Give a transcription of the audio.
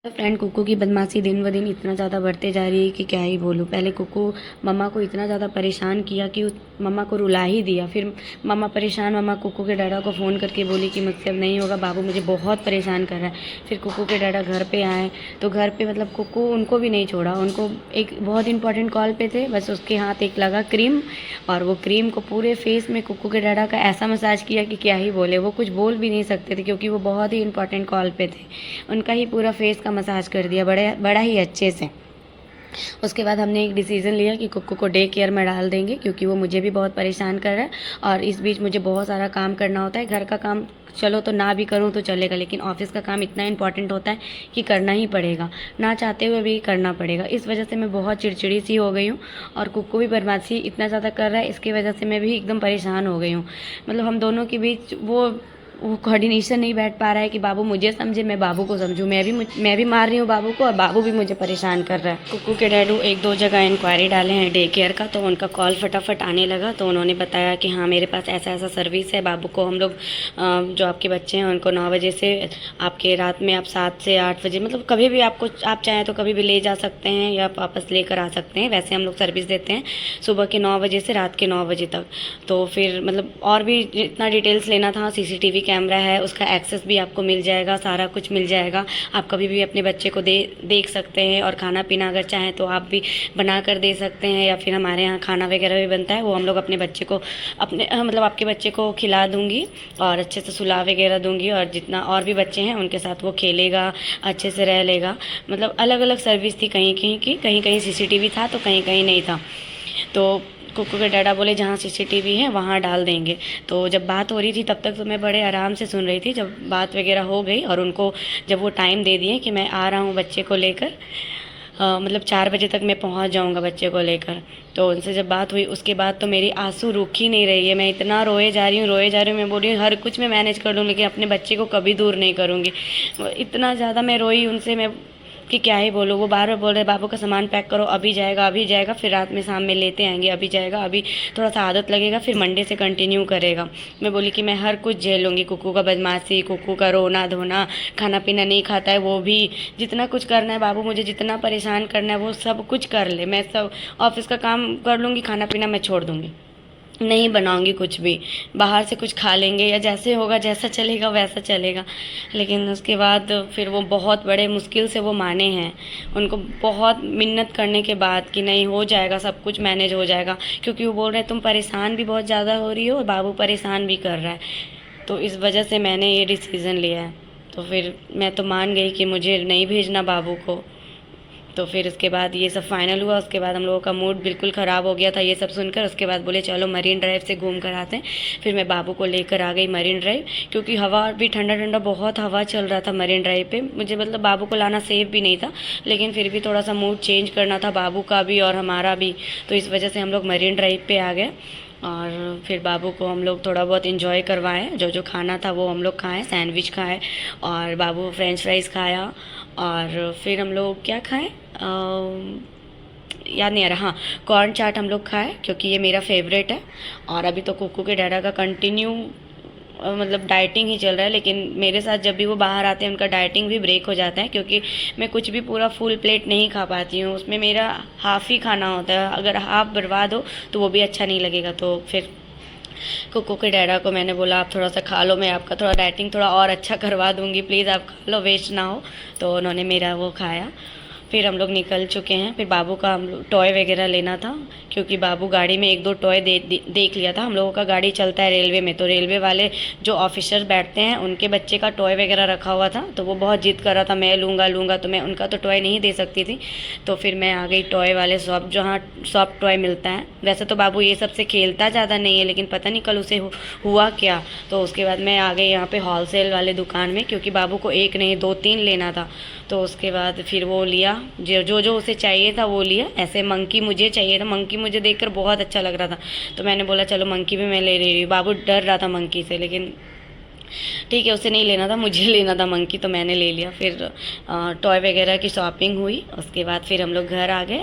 Friend कुक्कू की बदमाशी दिन ब दिन इतना ज़्यादा बढ़ते जा रही है कि क्या ही बोलूँ। पहले कुक्कू मम्मा को इतना ज़्यादा परेशान किया कि मम्मा को रुला ही दिया। फिर मम्मा परेशान, मम्मा कुक्कू के डैडा को फ़ोन करके बोली कि मुझसे अब नहीं होगा, बाबू मुझे बहुत परेशान कर रहा है। फिर कुक्कू के डैडा घर पे आए तो घर पे मतलब कुक्कू उनको भी नहीं छोड़ा। उनको एक बहुत इंपॉर्टेंट कॉल पे थे, बस उसके हाथ एक लगा क्रीम, और वो क्रीम को पूरे फेस में कुक्कू के डैडा का ऐसा मसाज किया कि क्या ही बोले। वो कुछ बोल भी नहीं सकते थे क्योंकि वो बहुत ही इंपॉर्टेंट कॉल पे थे। उनका ही पूरा फेस का मसाज कर दिया बड़ा बड़ा ही अच्छे से। उसके बाद हमने एक डिसीज़न लिया कि कुक्कू को डे केयर में डाल देंगे क्योंकि वो मुझे भी बहुत परेशान कर रहा है और इस बीच मुझे बहुत सारा काम करना होता है। घर का काम चलो तो ना भी करूँ तो चलेगा, लेकिन ऑफिस का काम इतना इंपॉर्टेंट होता है कि करना ही पड़ेगा, ना चाहते हुए भी करना पड़ेगा। इस वजह से मैं बहुत चिड़चिड़ी सी हो गई हूँ और कुक्कू भी बदमाशी इतना ज़्यादा कर रहा है, इसकी वजह से मैं भी एकदम परेशान हो गई हूँ। मतलब हम दोनों के बीच वो कोऑर्डिनेशन नहीं बैठ पा रहा है कि बाबू मुझे समझे, मैं बाबू को समझूं। मैं भी मार रही हूँ बाबू को और बाबू भी मुझे परेशान कर रहा है। कुक्कू के डैडू एक दो जगह इंक्वायरी डाले हैं डे केयर का, तो उनका कॉल फटाफट आने लगा। तो उन्होंने बताया कि हाँ मेरे पास ऐसा ऐसा सर्विस है। बाबू को हम लोग जो आपके बच्चे हैं उनको 9 बजे से आपके रात में आप 7 से 8 बजे मतलब कभी भी आपको आप चाहें तो कभी भी ले जा सकते हैं या वापस लेकर आ सकते हैं। वैसे हम लोग सर्विस देते हैं सुबह के 9 बजे से रात के 9 बजे तक। तो फिर मतलब और भी जितना डिटेल्स लेना था, सीसीटीवी कैमरा है उसका एक्सेस भी आपको मिल जाएगा, सारा कुछ मिल जाएगा। आप कभी भी अपने बच्चे को देख सकते हैं और खाना पीना अगर चाहें तो आप भी बना कर दे सकते हैं, या फिर हमारे यहाँ खाना वगैरह भी बनता है, वो हम लोग अपने बच्चे को मतलब आपके बच्चे को खिला दूँगी और अच्छे से सुला वगैरह दूँगी, और जितना और भी बच्चे हैं उनके साथ वो खेलेगा, अच्छे से रह लेगा। मतलब अलग अलग सर्विस थी, कहीं कहीं की, कहीं कहीं सीसीटीवी था तो कहीं कहीं नहीं था। तो कुक्कू के डैडा बोले जहाँ सीसीटीवी है वहाँ डाल देंगे। तो जब बात हो रही थी तब तक तो मैं बड़े आराम से सुन रही थी। जब बात वगैरह हो गई और उनको जब वो टाइम दे दिए कि मैं आ रहा हूँ बच्चे को लेकर, मतलब 4 बजे तक मैं पहुँच जाऊँगा बच्चे को लेकर, तो उनसे जब बात हुई उसके बाद तो मेरी आंसू रुक ही नहीं रही है। मैं इतना रोए जा रही हूँ, रोए जा रही हूँ। मैं बोल रही हूँ हर कुछ मैं मैनेज कर लूँ लेकिन अपने बच्चे को कभी दूर नहीं करूँगी। इतना ज़्यादा मैं रोई उनसे मैं कि क्या ही बोलूँ। वो बार बार बोल रहे बाबू का सामान पैक करो, अभी जाएगा अभी जाएगा, फिर रात में शाम में लेते आएंगे, अभी जाएगा, अभी थोड़ा सा आदत लगेगा, फिर मंडे से कंटिन्यू करेगा। मैं बोली कि मैं हर कुछ झेल लूँगी, कुक्कू का बदमाशी, कुक्कू का रोना धोना, खाना पीना नहीं खाता है वो भी, जितना कुछ करना है बाबू मुझे जितना परेशान करना है वो सब कुछ कर ले। मैं सब ऑफिस का काम कर लूँगी, खाना पीना मैं छोड़ दूँगी, नहीं बनाऊंगी कुछ भी, बाहर से कुछ खा लेंगे या जैसे होगा जैसा चलेगा वैसा चलेगा। लेकिन उसके बाद फिर वो बहुत बड़े मुश्किल से वो माने हैं। उनको बहुत मिन्नत करने के बाद कि नहीं हो जाएगा, सब कुछ मैनेज हो जाएगा, क्योंकि वो बोल रहे हैं तुम परेशान भी बहुत ज़्यादा हो रही हो और बाबू परेशान भी कर रहा है। तो इस वजह से मैंने ये डिसीज़न लिया है। तो फिर मैं तो मान गई कि मुझे नहीं भेजना बाबू को। तो फिर उसके बाद ये सब फाइनल हुआ। उसके बाद हम लोगों का मूड बिल्कुल ख़राब हो गया था ये सब सुनकर। उसके बाद बोले चलो मरीन ड्राइव से घूम कर आते हैं। फिर मैं बाबू को लेकर आ गई मरीन ड्राइव, क्योंकि हवा भी ठंडा ठंडा बहुत हवा चल रहा था मरीन ड्राइव पे। मुझे मतलब बाबू को लाना सेफ भी नहीं था, लेकिन फिर भी थोड़ा सा मूड चेंज करना था बाबू का भी और हमारा भी, तो इस वजह से हम लोग मरीन ड्राइव पे आ गए। और फिर बाबू को हम लोग थोड़ा बहुत इन्जॉय करवाएं, जो जो खाना था वो हम लोग खाएं, सैंडविच खाएं और बाबू फ्रेंच फ्राइज़ खाया। और फिर हम लोग क्या खाएं याद नहीं आ रहा, हाँ कॉर्न चाट हम लोग खाए क्योंकि ये मेरा फेवरेट है। और अभी तो कुक्कू के डैडा का कंटिन्यू मतलब डाइटिंग ही चल रहा है, लेकिन मेरे साथ जब भी वो बाहर आते हैं उनका डाइटिंग भी ब्रेक हो जाता है, क्योंकि मैं कुछ भी पूरा फुल प्लेट नहीं खा पाती हूँ। उसमें मेरा हाफ़ ही खाना होता है, अगर हाफ़ बर्बाद हो तो वो भी अच्छा नहीं लगेगा। तो फिर कुक्कू के डैडा को मैंने बोला आप थोड़ा सा खा लो, मैं आपका थोड़ा डाइटिंग थोड़ा और अच्छा करवा दूँगी, प्लीज़ आप खा लो, वेस्ट ना हो। तो उन्होंने मेरा वो खाया। फिर हम लोग निकल चुके हैं। फिर बाबू का हम लोग टॉय वगैरह लेना था, क्योंकि बाबू गाड़ी में एक दो टॉय देख लिया था। हम लोगों का गाड़ी चलता है रेलवे में, तो रेलवे वाले जो ऑफिसर्स बैठते हैं उनके बच्चे का टॉय वगैरह रखा हुआ था, तो वो बहुत जिद कर रहा था मैं लूँगा लूँगा, तो मैं उनका तो टॉय नहीं दे सकती थी। तो फिर मैं आ गई टॉय वाले शॉप, जहाँ सॉफ्ट टॉय मिलता है। वैसे तो बाबू ये सब से खेलता ज़्यादा नहीं है, लेकिन पता नहीं कल उसे हुआ क्या। तो उसके बाद मैं आ गई यहाँ पे होलसेल वाले दुकान में, क्योंकि बाबू को एक नहीं 2-3 लेना था। तो उसके बाद फिर वो लिया जो जो उसे चाहिए था वो लिया। ऐसे मंकी मुझे चाहिए था, मंकी मुझे देखकर बहुत अच्छा लग रहा था, तो मैंने बोला चलो मंकी भी मैं ले रही हूँ। बाबू डर रहा था मंकी से, लेकिन ठीक है उसे नहीं लेना था, मुझे लेना था मंकी, तो मैंने ले लिया। फिर टॉय वगैरह की शॉपिंग हुई, उसके बाद फिर हम लोग घर आ गए।